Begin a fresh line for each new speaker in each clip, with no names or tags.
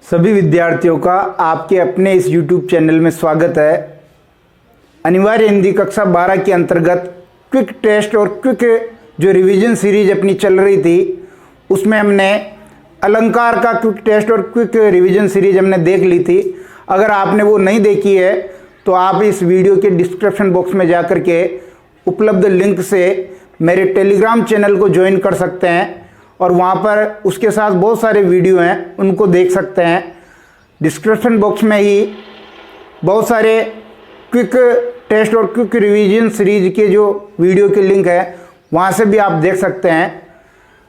सभी विद्यार्थियों का आपके अपने इस YouTube चैनल में स्वागत है। अनिवार्य हिंदी कक्षा 12 के अंतर्गत क्विक टेस्ट और क्विक जो रिवीजन सीरीज अपनी चल रही थी उसमें हमने अलंकार का क्विक टेस्ट और क्विक रिवीजन सीरीज हमने देख ली थी। अगर आपने वो नहीं देखी है तो आप इस वीडियो के डिस्क्रिप्शन बॉक्स में जा कर के उपलब्ध लिंक से मेरे टेलीग्राम चैनल को ज्वाइन कर सकते हैं और वहाँ पर उसके साथ बहुत सारे वीडियो हैं, उनको देख सकते हैं। डिस्क्रिप्शन बॉक्स में ही बहुत सारे क्विक टेस्ट और क्विक रिवीजन सीरीज के जो वीडियो के लिंक है वहाँ से भी आप देख सकते हैं।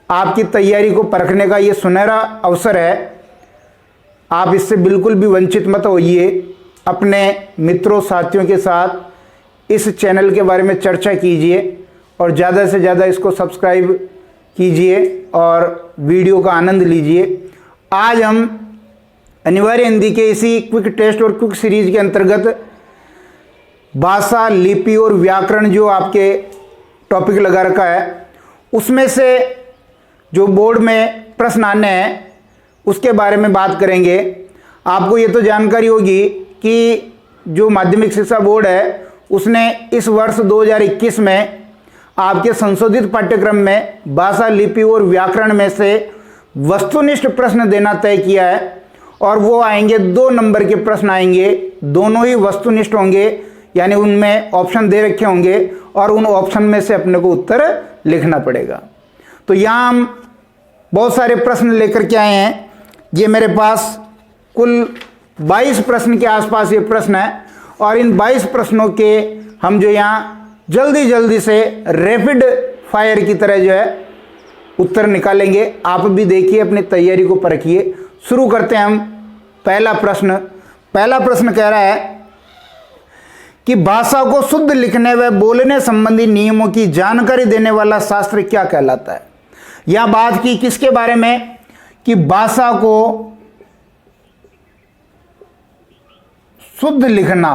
आपकी तैयारी को परखने का ये सुनहरा अवसर है, आप इससे बिल्कुल भी वंचित मत होइए। अपने मित्रों साथियों के साथ इस चैनल के बारे में चर्चा कीजिए और ज़्यादा से ज़्यादा इसको सब्सक्राइब कीजिए और वीडियो का आनंद लीजिए। आज हम अनिवार्य हिंदी के इसी क्विक टेस्ट और क्विक सीरीज के अंतर्गत भाषा, लिपि और व्याकरण जो आपके टॉपिक लगा रखा है उसमें से जो बोर्ड में प्रश्न आने हैं उसके बारे में बात करेंगे। आपको ये तो जानकारी होगी कि जो माध्यमिक शिक्षा बोर्ड है उसने इस वर्ष 2021 में आपके संशोधित पाठ्यक्रम में भाषा, लिपि और व्याकरण में से वस्तुनिष्ठ प्रश्न देना तय किया है और वो आएंगे 2 नंबर के प्रश्न आएंगे, दोनों ही वस्तुनिष्ठ होंगे, यानी उनमें ऑप्शन दे रखे होंगे और उन ऑप्शन में से अपने को उत्तर लिखना पड़ेगा। तो यहाँ हम बहुत सारे प्रश्न लेकर के आए हैं। ये मेरे पास कुल 22 प्रश्न के आसपास ये प्रश्न है और इन 22 प्रश्नों के हम जो यहाँ जल्दी से रैपिड फायर की तरह जो है उत्तर निकालेंगे। आप भी देखिए, अपनी तैयारी को परखिए। शुरू करते हैं हम। पहला प्रश्न कह रहा है कि भाषा को शुद्ध लिखने व बोलने संबंधी नियमों की जानकारी देने वाला शास्त्र क्या कहलाता है। यह बात की किसके बारे में कि भाषा को शुद्ध लिखना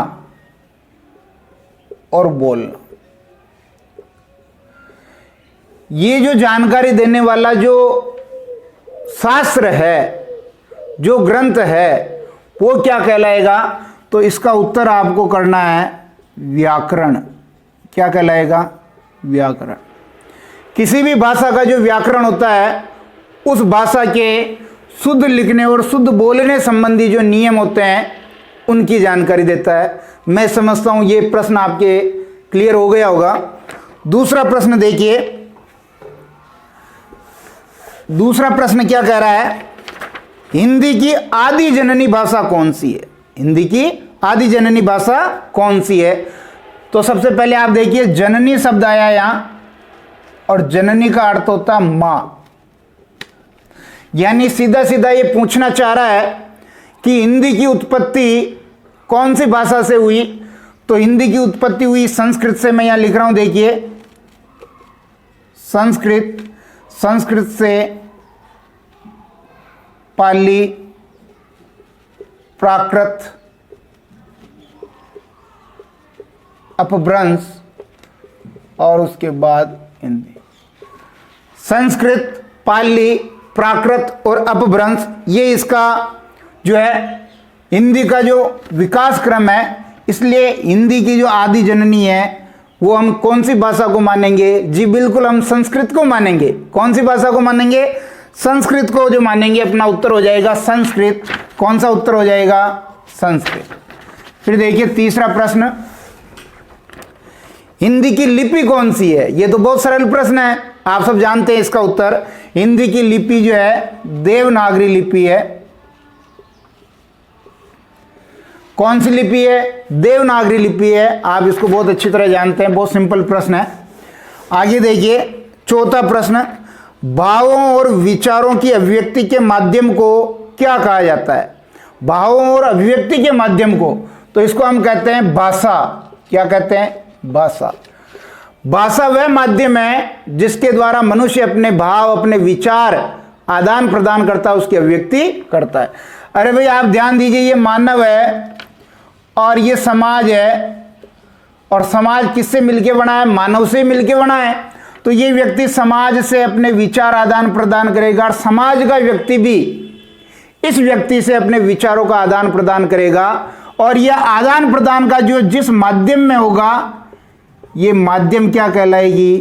और बोलना, ये जो जानकारी देने वाला जो शास्त्र है, जो ग्रंथ है, वो क्या कहलाएगा। तो इसका उत्तर आपको करना है व्याकरण। क्या कहलाएगा? व्याकरण। किसी भी भाषा का जो व्याकरण होता है उस भाषा के शुद्ध लिखने और शुद्ध बोलने संबंधी जो नियम होते हैं उनकी जानकारी देता है। मैं समझता हूं ये प्रश्न आपके क्लियर हो गया होगा। दूसरा प्रश्न देखिए, दूसरा प्रश्न क्या कह रहा है, हिंदी की आदि जननी भाषा कौन सी है। हिंदी की आदि जननी भाषा कौन सी है। तो सबसे पहले आप देखिए, जननी शब्द आया यहां और जननी का अर्थ होता है मां, यानी सीधा सीधा ये पूछना चाह रहा है कि हिंदी की उत्पत्ति कौन सी भाषा से हुई। तो हिंदी की उत्पत्ति हुई संस्कृत से। मैं यहां लिख रहा हूं, देखिए, संस्कृत से पाली, प्राकृत, अपभ्रंश और उसके बाद हिंदी। संस्कृत, पाली, प्राकृत और अपभ्रंश, ये इसका जो है हिंदी का जो विकास क्रम है। इसलिए हिंदी की जो आदि जननी है वो हम कौन सी भाषा को मानेंगे? जी बिल्कुल, हम संस्कृत को मानेंगे। कौन सी भाषा को मानेंगे? संस्कृत को जो मानेंगे अपना उत्तर हो जाएगा संस्कृत। कौन सा उत्तर हो जाएगा? संस्कृत। फिर देखिए तीसरा प्रश्न, हिंदी की लिपि कौन सी है। ये तो बहुत सरल प्रश्न है, आप सब जानते हैं इसका उत्तर। हिंदी की लिपि जो है देवनागरी लिपि है। कौन सी लिपि है? देवनागरी लिपि है। आप इसको बहुत अच्छी तरह जानते हैं, बहुत सिंपल प्रश्न है। आगे देखिए चौथा प्रश्न, भावों और विचारों की अभिव्यक्ति के माध्यम को क्या कहा जाता है। भावों और अभिव्यक्ति के माध्यम को, तो इसको हम कहते हैं भाषा। क्या कहते हैं? भाषा। भाषा वह माध्यम है जिसके द्वारा मनुष्य अपने भाव, अपने विचार आदान प्रदान करता है, उसकी अभिव्यक्ति करता है। अरे भाई आप ध्यान दीजिए, ये मानव है और ये समाज है, और समाज किससे मिलके बना है? मानव से मिलके बना है। तो ये व्यक्ति समाज से अपने विचार आदान प्रदान करेगा और समाज का व्यक्ति भी इस व्यक्ति से अपने विचारों का आदान प्रदान करेगा, और यह आदान प्रदान का जो जिस माध्यम में होगा, ये माध्यम क्या कहलाएगी?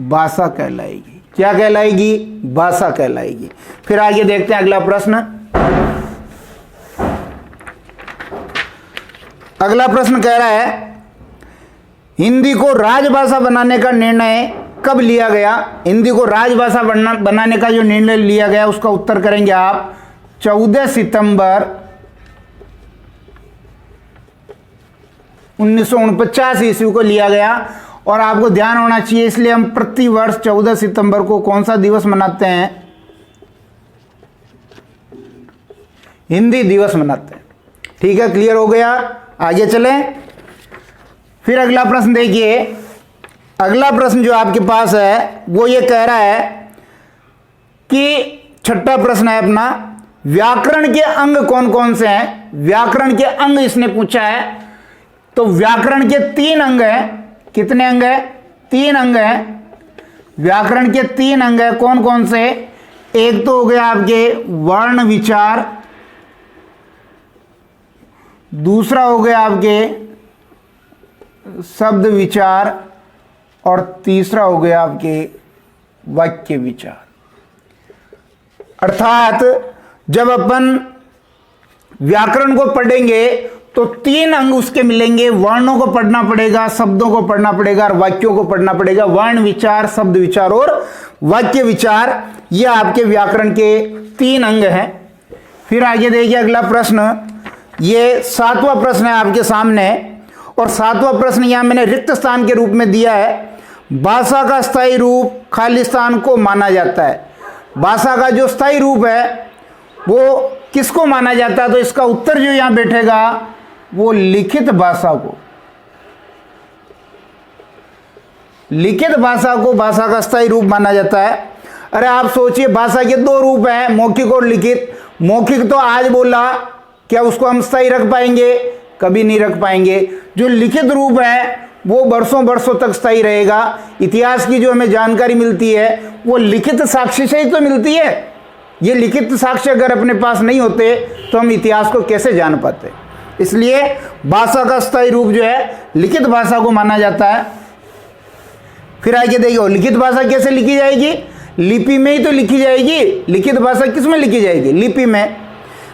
भाषा कहलाएगी। क्या कहलाएगी? भाषा कहलाएगी। फिर आगे देखते हैं अगला प्रश्न। अगला प्रश्न कह रहा है, हिंदी को राजभाषा बनाने का निर्णय कब लिया गया? हिंदी को राजभाषा बनाने का जो निर्णय लिया गया उसका उत्तर करेंगे आप 14 सितंबर 1949 ईस्वी को लिया गया। और आपको ध्यान होना चाहिए, इसलिए हम प्रति वर्ष 14 सितंबर को कौन सा दिवस मनाते हैं? हिंदी दिवस मनाते हैं। ठीक है, क्लियर हो गया? आगे चलें। फिर अगला प्रश्न देखिए। अगला प्रश्न जो आपके पास है वो ये कह रहा है कि छठा प्रश्न है अपना, व्याकरण के अंग कौन कौन से हैं? व्याकरण के अंग इसने पूछा है। तो व्याकरण के 3 अंग हैं। कितने अंग हैं? 3 अंग हैं। व्याकरण के 3 अंग हैं। कौन कौन से? एक तो हो गया आपके वर्ण विचार, दूसरा हो गया आपके शब्द विचार, और तीसरा हो गया आपके वाक्य विचार। अर्थात जब अपन व्याकरण को पढ़ेंगे तो 3 अंग उसके मिलेंगे। वर्णों को पढ़ना पड़ेगा, शब्दों को पढ़ना पड़ेगा और वाक्यों को पढ़ना पड़ेगा। वर्ण विचार, शब्द विचार और वाक्य विचार, ये आपके व्याकरण के 3 अंग हैं। फिर आगे देखिए अगला प्रश्न, ये 7वां प्रश्न है आपके सामने, और 7वां प्रश्न यहां मैंने रिक्त स्थान के रूप में दिया है। भाषा का स्थायी रूप खाली स्थान को माना जाता है। भाषा का जो स्थायी रूप है वो किसको माना जाता है? तो इसका उत्तर जो यहां बैठेगा वो लिखित भाषा को। लिखित भाषा को भाषा का स्थायी रूप माना जाता है। अरे आप सोचिए, भाषा के 2 रूप हैं, मौखिक और लिखित। मौखिक तो आज बोला, क्या उसको हम स्थायी रख पाएंगे? कभी नहीं रख पाएंगे। जो लिखित रूप है वो वर्षों वर्षों तक स्थायी रहेगा। इतिहास की जो हमें जानकारी मिलती है वो लिखित साक्ष्य से ही तो मिलती है। ये लिखित साक्ष्य अगर अपने पास नहीं होते तो हम इतिहास को कैसे जान पाते? इसलिए भाषा का स्थायी रूप जो है लिखित भाषा को माना जाता है। फिर आगे देखिए, लिखित भाषा कैसे लिखी जाएगी? लिपि में ही तो लिखी जाएगी। लिखित भाषा किस में लिखी जाएगी? लिपि में।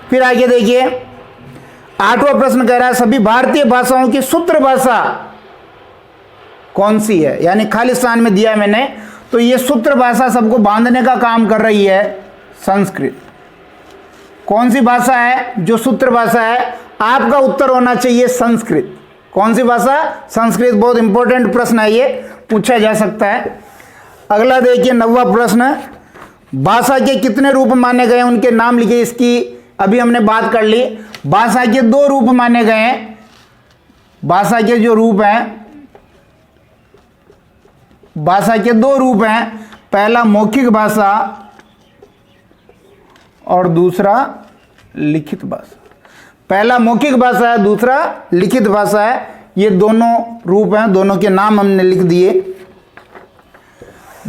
फिर आगे देखिए 8वां प्रश्न कह रहा है, सभी भारतीय भाषाओं की सूत्र भाषा कौन सी है? यानी खाली स्थान में दिया है मैंने, तो ये सूत्र भाषा सबको बांधने का काम कर रही है संस्कृत। कौन सी भाषा है जो सूत्र भाषा है? आपका उत्तर होना चाहिए संस्कृत। कौन सी भाषा? संस्कृत। बहुत इंपॉर्टेंट प्रश्न है, ये पूछा जा सकता है। अगला देखिए 9वां प्रश्न, भाषा के कितने रूप माने गए? उनके नाम लिखिए। इसकी अभी हमने बात कर ली। भाषा के 2 रूप माने गए हैं। भाषा के जो रूप हैं, भाषा के 2 रूप हैं। पहला मौखिक भाषा और दूसरा लिखित भाषा। पहला मौखिक भाषा है, दूसरा लिखित भाषा है। ये दोनों रूप हैं, दोनों के नाम हमने लिख दिए।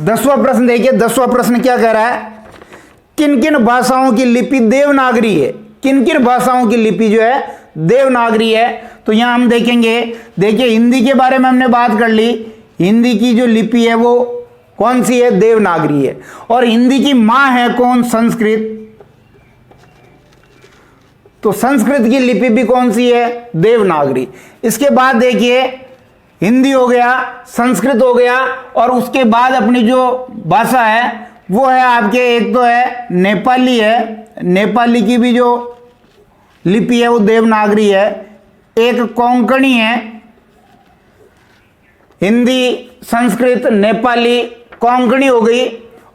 10वां प्रश्न देखिए। 10वां प्रश्न क्या कह रहा है? किन किन भाषाओं की लिपि देवनागरी है? किन किन भाषाओं की लिपि जो है देवनागरी है? तो यहां हम देखेंगे, देखिए हिंदी के बारे में हमने बात कर ली। हिंदी की जो लिपि है वो कौन सी है? देवनागरी है। और हिंदी की मां है कौन? संस्कृत। तो संस्कृत की लिपि भी कौन सी है? देवनागरी। इसके बाद देखिए हिंदी हो गया, संस्कृत हो गया, और उसके बाद अपनी जो भाषा है वो है आपके, एक तो है नेपाली है। नेपाली की भी जो लिपि है वो देवनागरी है। एक कोंकणी है। हिंदी, संस्कृत, नेपाली, कोंकणी हो गई।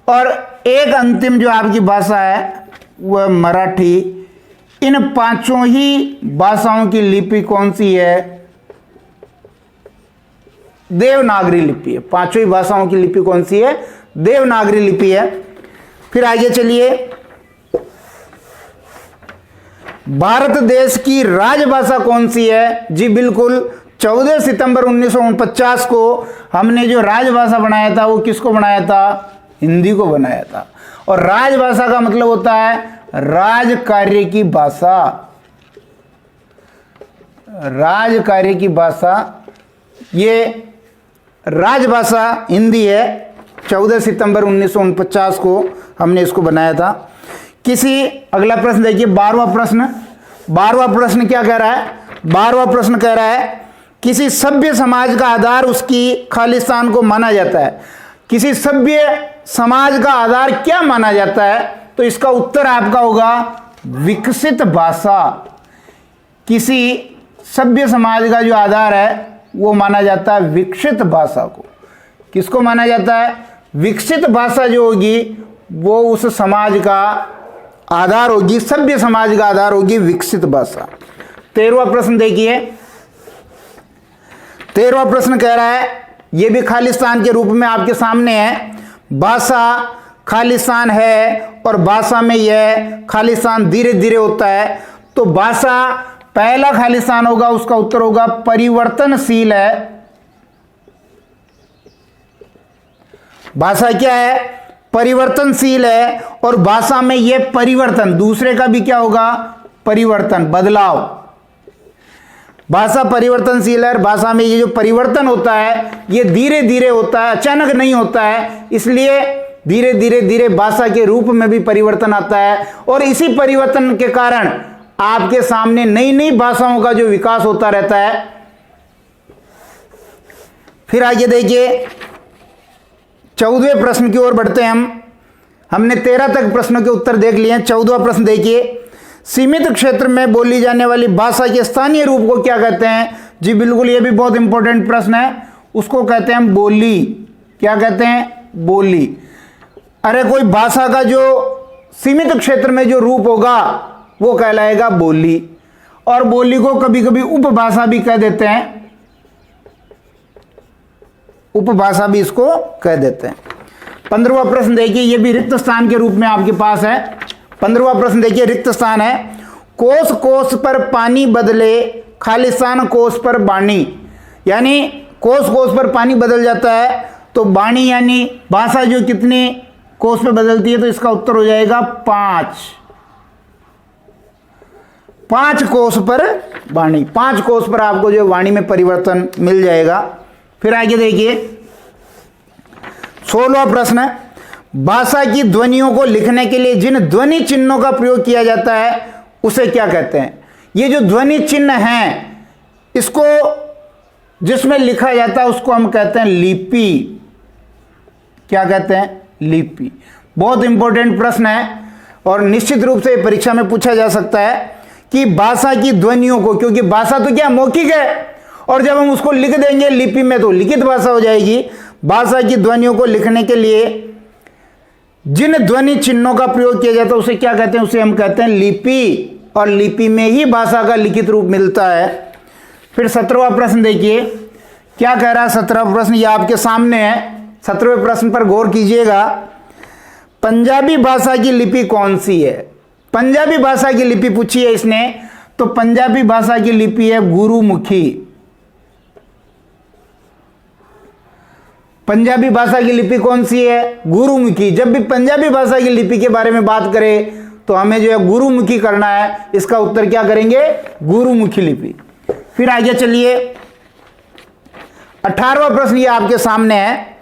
और एक अंतिम जो आपकी भाषा है वह मराठी। इन 5 ही भाषाओं की लिपि कौन सी है? देवनागरी लिपि है। 5 ही भाषाओं की लिपि कौन सी है? देवनागरी लिपि है। फिर आगे चलिए, भारत देश की राजभाषा कौन सी है? जी बिल्कुल, 14 सितंबर 1949 को हमने जो राजभाषा बनाया था वो किसको बनाया था? हिंदी को बनाया था। और राजभाषा का मतलब होता है राजकार्य की भाषा, राजकार्य की भाषा, ये राजभाषा हिंदी है। 14 सितंबर 1949 को हमने इसको बनाया था। अगला प्रश्न देखिए, 12वां प्रश्न। 12वां प्रश्न क्या कह रहा है? 12वां प्रश्न कह रहा है किसी सभ्य समाज का आधार उसकी खालिस्तान को माना जाता है। किसी सभ्य समाज का आधार क्या माना जाता है? तो इसका उत्तर आपका होगा विकसित भाषा। किसी सभ्य समाज का जो आधार है वो माना जाता है विकसित भाषा को। किसको माना जाता है? विकसित भाषा जो होगी वो उस समाज का आधार होगी, सभ्य समाज का आधार होगी विकसित भाषा। 13वां प्रश्न देखिए। 13वां प्रश्न कह रहा है, यह भी खालिस्तान के रूप में आपके सामने है। भाषा खालिस्तान है और भाषा में यह खालिस्तान धीरे धीरे होता है। तो भाषा पहला खालिस्तान होगा, उसका उत्तर होगा परिवर्तनशील है। भाषा क्या है? परिवर्तनशील है। और भाषा में यह परिवर्तन दूसरे का भी क्या होगा? परिवर्तन, बदलाव। भाषा परिवर्तनशील है। भाषा में ये जो परिवर्तन होता है ये धीरे धीरे होता है, अचानक नहीं होता है। इसलिए धीरे धीरे धीरे भाषा के रूप में भी परिवर्तन आता है और इसी परिवर्तन के कारण आपके सामने नई नई भाषाओं का जो विकास होता रहता है। फिर आगे देखिए, 14वें प्रश्न की ओर बढ़ते हैं हम। हमने 13 तक प्रश्नों के उत्तर देख लिए हैं। 14वां प्रश्न देखिए, सीमित क्षेत्र में बोली जाने वाली भाषा के स्थानीय रूप को क्या कहते हैं? जी बिल्कुल, ये भी बहुत इंपॉर्टेंट प्रश्न है। उसको कहते हैं बोली। क्या कहते हैं? बोली। अरे कोई भाषा का जो सीमित क्षेत्र में जो रूप होगा वो कहलाएगा बोली। और बोली को कभी कभी उपभाषा भी कह देते हैं, उपभाषा भी इसको कह देते हैं। 15वां प्रश्न देखिए, ये भी रिक्त स्थान के रूप में आपके पास है। 15वां प्रश्न देखिए, रिक्त स्थान है। कोस कोस पर पानी बदले, खालिस्तान कोस पर बाणी। यानी कोस कोस पर पानी बदल जाता है तो बाणी यानी भाषा जो कितनी कोस पे बदलती है? तो इसका उत्तर हो जाएगा 5। 5 कोस पर वाणी। 5 कोस पर आपको जो वाणी में परिवर्तन मिल जाएगा। फिर आगे देखिए, 16वां प्रश्न, भाषा की ध्वनियों को लिखने के लिए जिन ध्वनि चिन्हों का प्रयोग किया जाता है उसे क्या कहते हैं? ये जो ध्वनि चिन्ह हैं, इसको जिसमें लिखा जाता है उसको हम कहते हैं लिपि। क्या कहते हैं? लिपि। बहुत इंपॉर्टेंट प्रश्न है और निश्चित रूप से परीक्षा में पूछा जा सकता है कि भाषा की ध्वनियों को, क्योंकि भाषा तो क्या मौखिक है और जब हम उसको लिख देंगे लिपि में तो लिखित भाषा हो जाएगी। भाषा की ध्वनियों को लिखने के लिए जिन ध्वनि चिन्हों का प्रयोग किया जाता है उसे क्या कहते हैं? उसे हम कहते हैं लिपि। और लिपि में ही भाषा का लिखित रूप मिलता है। फिर 17वां प्रश्न देखिए, क्या कह रहा है? 17वां प्रश्न ये आपके सामने है। 17वें प्रश्न पर गौर कीजिएगा। पंजाबी भाषा की लिपि कौन सी है? पंजाबी भाषा की लिपि पूछी है इसने, तो पंजाबी भाषा की लिपि है गुरुमुखी। पंजाबी भाषा की लिपि कौन सी है? गुरुमुखी। जब भी पंजाबी भाषा की लिपि के बारे में बात करें तो हमें जो है गुरुमुखी करना है। इसका उत्तर क्या करेंगे? गुरुमुखी लिपि। फिर आगे चलिए, 18वां प्रश्न ये आपके सामने है।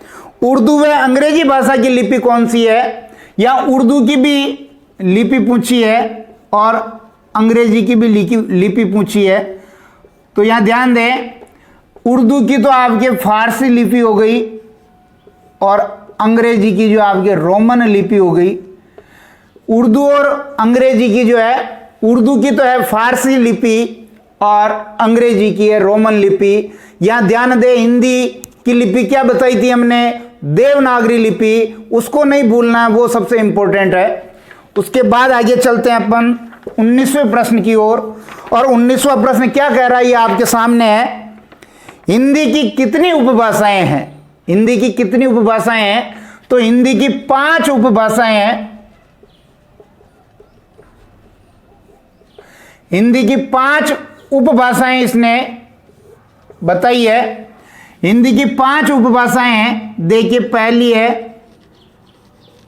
उर्दू व अंग्रेजी भाषा की लिपि कौन सी है? या उर्दू की भी लिपि पूछी है और अंग्रेजी की भी लिपि पूछी है। तो यहां ध्यान दें, उर्दू की तो आपके फारसी लिपि हो गई और अंग्रेजी की जो आपके रोमन लिपि हो गई। उर्दू और अंग्रेजी की जो है, उर्दू की तो है फारसी लिपि और अंग्रेजी की है रोमन लिपि। यहां ध्यान दें, हिंदी की लिपि क्या बताई थी हमने? देवनागरी लिपि। उसको नहीं भूलना है, वो सबसे इंपॉर्टेंट है। उसके बाद आगे चलते हैं अपन 19वें प्रश्न की ओर। और 19वां प्रश्न क्या कह रहा है ये आपके सामने है। हिंदी की कितनी उपभाषाएं हैं? हिंदी की कितनी उपभाषाएं हैं? तो हिंदी की 5 उपभाषाएं हैं। हिंदी की 5 उपभाषाएं इसने बताई है। हिंदी की 5 उपभाषाएं हैं। देखिए, पहली है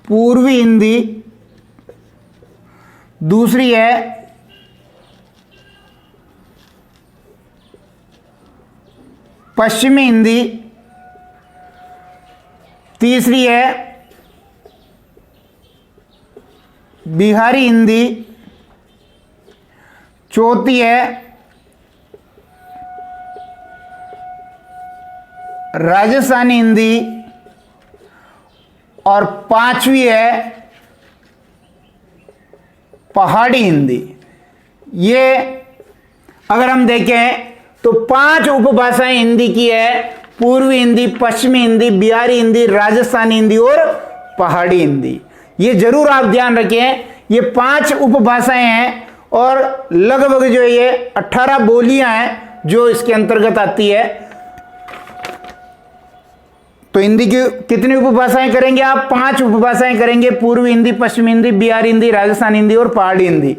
पूर्वी हिंदी, दूसरी है पश्चिमी हिंदी, तीसरी है बिहारी हिंदी, चौथी है राजस्थानी हिंदी और पांचवी है पहाड़ी हिंदी। ये अगर हम देखें तो 5 उपभाषाएं हिंदी की है, पूर्वी हिंदी, पश्चिमी हिंदी, बिहारी हिंदी, राजस्थानी हिंदी और पहाड़ी हिंदी। ये जरूर आप ध्यान रखें, ये 5 उपभाषाएं हैं और लगभग जो ये 18 बोलियां हैं जो इसके अंतर्गत आती है। तो हिंदी की कितनी उपभाषाएं करेंगे आप? 5 उपभाषाएं करेंगे, पूर्वी हिंदी, पश्चिमी हिंदी, बिहारी हिंदी, राजस्थानी हिंदी और पहाड़ी हिंदी।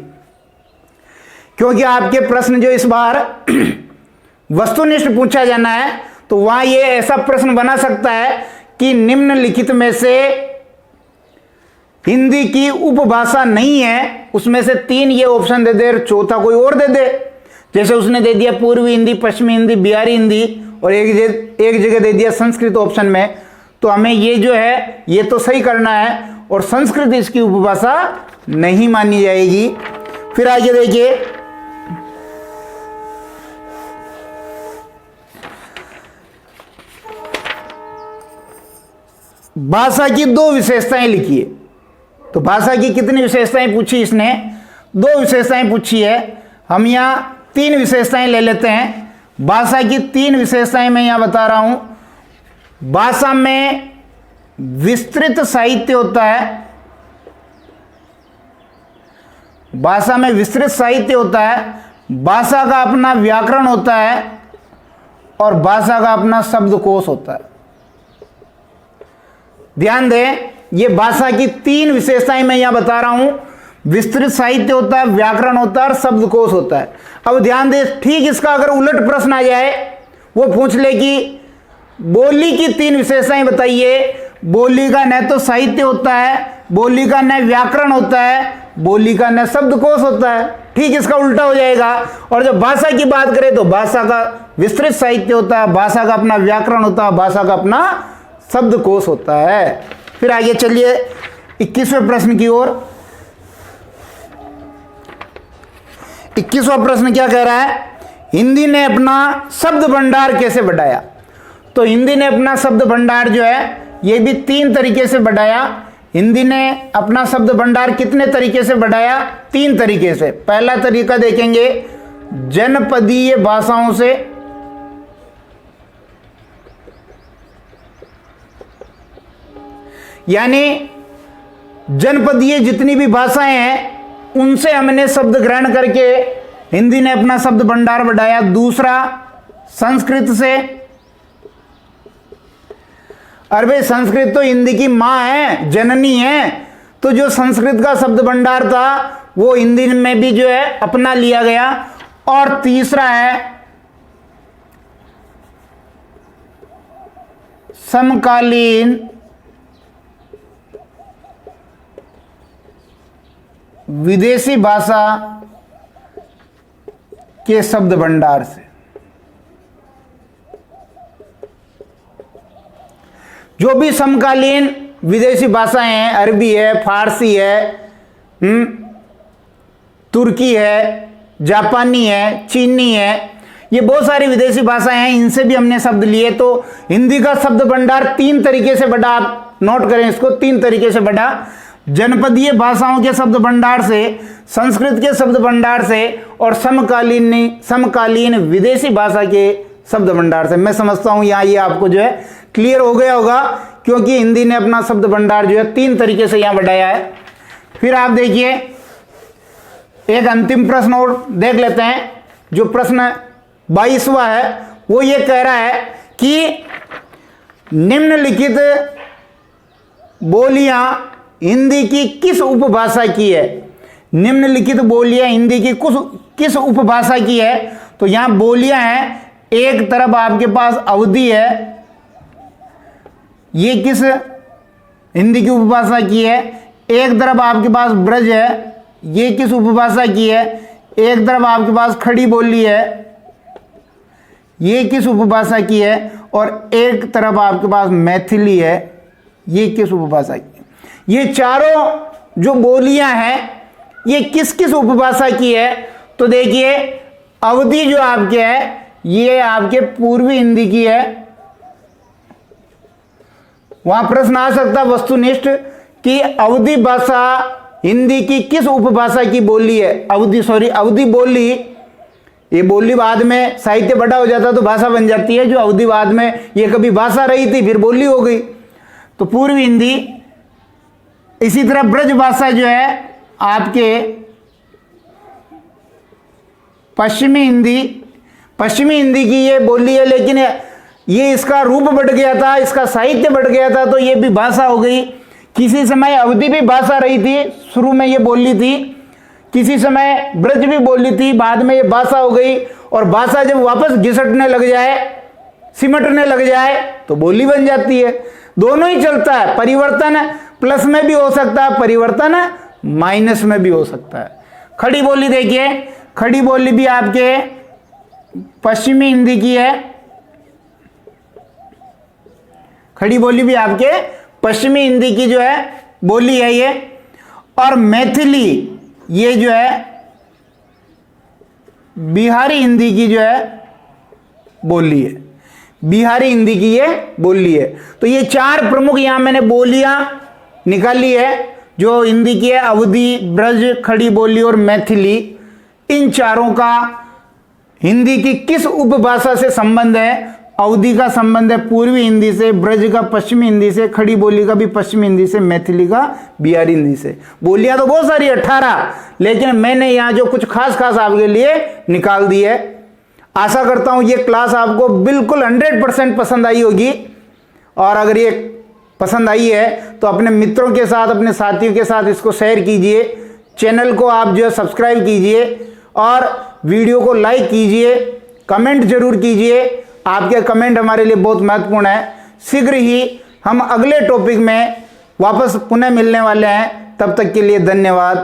क्योंकि आपके प्रश्न जो इस बार वस्तुनिष्ठ पूछा जाना है, तो वहां ये ऐसा प्रश्न बना सकता है कि निम्नलिखित में से हिंदी की उपभाषा नहीं है, उसमें से 3 ये ऑप्शन दे दे, चौथा कोई और दे दे। जैसे उसने दे दिया पूर्वी हिंदी, पश्चिमी हिंदी, बिहारी हिंदी और एक जगह दे दिया संस्कृत ऑप्शन में। तो हमें ये जो है ये तो सही करना है और संस्कृत इसकी उपभाषा नहीं मानी जाएगी। फिर आगे देखिए, भाषा की 2 विशेषताएं लिखिए। तो भाषा की कितनी विशेषताएं पूछी इसने? 2 विशेषताएं पूछी है। हम यहां 3 विशेषताएं ले लेते हैं। भाषा की 3 विशेषताएं मैं यहां बता रहा हूं। भाषा में विस्तृत साहित्य होता है, भाषा में विस्तृत साहित्य होता है, भाषा का अपना व्याकरण होता है और भाषा का अपना शब्दकोश होता है। ध्यान दें, ये भाषा की 3 विशेषताएं मैं यहां बता रहा हूं। विस्तृत साहित्य होता है, व्याकरण होता है और शब्दकोश होता है। अब ध्यान दें, ठीक इसका अगर उलट प्रश्न आ जाए, वो पूछ ले कि बोली की 3 विशेषताएं बताइए। बोली का न तो साहित्य होता है, बोली का न व्याकरण होता है, बोली का न शब्दकोश होता है। ठीक इसका उल्टा हो जाएगा। और जब भाषा की बात करें तो भाषा का विस्तृत साहित्य होता है, भाषा का अपना व्याकरण होता है, भाषा का अपना शब्दकोश होता है। फिर आगे चलिए 21वें प्रश्न की ओर। 21वां प्रश्न क्या कह रहा है? हिंदी ने अपना शब्द भंडार कैसे बढ़ाया? तो हिंदी ने अपना शब्द भंडार जो है ये भी 3 तरीके से बढ़ाया। हिंदी ने अपना शब्द भंडार कितने तरीके से बढ़ाया? 3 तरीके से। पहला तरीका देखेंगे जनपदीय भाषाओं से, यानी जनपदीय जितनी भी भाषाएं हैं उनसे हमने शब्द ग्रहण करके हिंदी ने अपना शब्द भंडार बढ़ाया। दूसरा संस्कृत से, अरे संस्कृत तो हिंदी की मां है, जननी है, तो जो संस्कृत का शब्द भंडार था वो हिंदी में भी जो है अपना लिया गया। और तीसरा है समकालीन विदेशी भाषा के शब्द भंडार से। जो भी समकालीन विदेशी भाषाएं हैं, अरबी है, फारसी है, तुर्की है, जापानी है, चीनी है, ये बहुत सारी विदेशी भाषाएं हैं, इनसे भी हमने शब्द लिए। तो हिंदी का शब्द भंडार 3 तरीके से बढ़ा। आप नोट करें इसको, 3 तरीके से बढ़ा। जनपदीय भाषाओं के शब्द भंडार से, संस्कृत के शब्द भंडार से और समकालीन विदेशी भाषा के शब्द भंडार से। मैं समझता हूं यहां ये आपको जो है क्लियर हो गया होगा, क्योंकि हिंदी ने अपना शब्द भंडार जो है 3 तरीके से यहां बढ़ाया है। फिर आप देखिए एक अंतिम प्रश्न और देख लेते हैं। जो प्रश्न 22वां है वो ये कह रहा है कि निम्नलिखित बोलियां हिंदी की किस उपभाषा की है? निम्नलिखित बोलियां हिंदी की किस उपभाषा की है? तो यहां बोलियां हैं, एक तरफ आपके पास अवधी है, ये किस हिंदी की उपभाषा की है? एक तरफ आपके पास ब्रज है, ये किस उपभाषा की है? एक तरफ आपके पास खड़ी बोली है, ये किस उपभाषा की है? और एक तरफ आपके पास मैथिली है, ये किस उपभाषा की? ये चारों जो बोलियां हैं ये किस किस उपभाषा की है? तो देखिए अवधी जो आपके है ये आपके पूर्वी हिंदी की है। वहां प्रश्न आ सकता वस्तुनिष्ठ कि अवधी भाषा हिंदी की किस उपभाषा की बोली है? अवधी बोली, ये बोली बाद में साहित्य बड़ा हो जाता तो भाषा बन जाती है। जो अवधी बाद में ये कभी भाषा रही थी फिर बोली हो गई, तो पूर्वी हिंदी। इसी तरह ब्रज भाषा जो है आपके पश्चिमी हिंदी की ये बोली है, लेकिन ये इसका रूप बढ़ गया था, इसका साहित्य बढ़ गया था, तो ये भी भाषा हो गई। किसी समय अवधी भी भाषा रही थी, शुरू में ये बोली थी, किसी समय ब्रज भी बोली थी, बाद में ये भाषा हो गई। और भाषा जब वापस घिसटने लग जाए, सिमटने लग जाए, तो बोली बन जाती है। दोनों ही चलता है, परिवर्तन प्लस में भी हो सकता है, परिवर्तन माइनस में भी हो सकता है। खड़ी बोली देखिए, खड़ी बोली भी आपके पश्चिमी हिंदी की है, खड़ी बोली भी आपके पश्चिमी हिंदी की जो है बोली है ये। और मैथिली ये जो है बिहारी हिंदी की जो है बोली है, बिहारी हिंदी की ये बोली है। तो ये चार प्रमुख यहां मैंने बोलियां निकाली है जो हिंदी की है, अवधी, ब्रज, खड़ी बोली और मैथिली। इन चारों का हिंदी की किस उपभाषा से संबंध है? अवधी का संबंध है पूर्वी हिंदी से, ब्रज का पश्चिमी हिंदी से, खड़ी बोली का भी पश्चिमी हिंदी से, मैथिली का बिहारी हिंदी से। बोलियां तो बहुत सारी 18, लेकिन मैंने यहां जो कुछ खास आपके लिए निकाल दी है। आशा करता हूं ये क्लास आपको बिल्कुल 100% पसंद आई होगी। और अगर ये पसंद आई है तो अपने मित्रों के साथ, अपने साथियों के साथ इसको शेयर कीजिए। चैनल को आप जो है सब्सक्राइब कीजिए और वीडियो को लाइक कीजिए, कमेंट जरूर कीजिए। आपके कमेंट हमारे लिए बहुत महत्वपूर्ण है। शीघ्र ही हम अगले टॉपिक में वापस पुनः मिलने वाले हैं। तब तक के लिए धन्यवाद।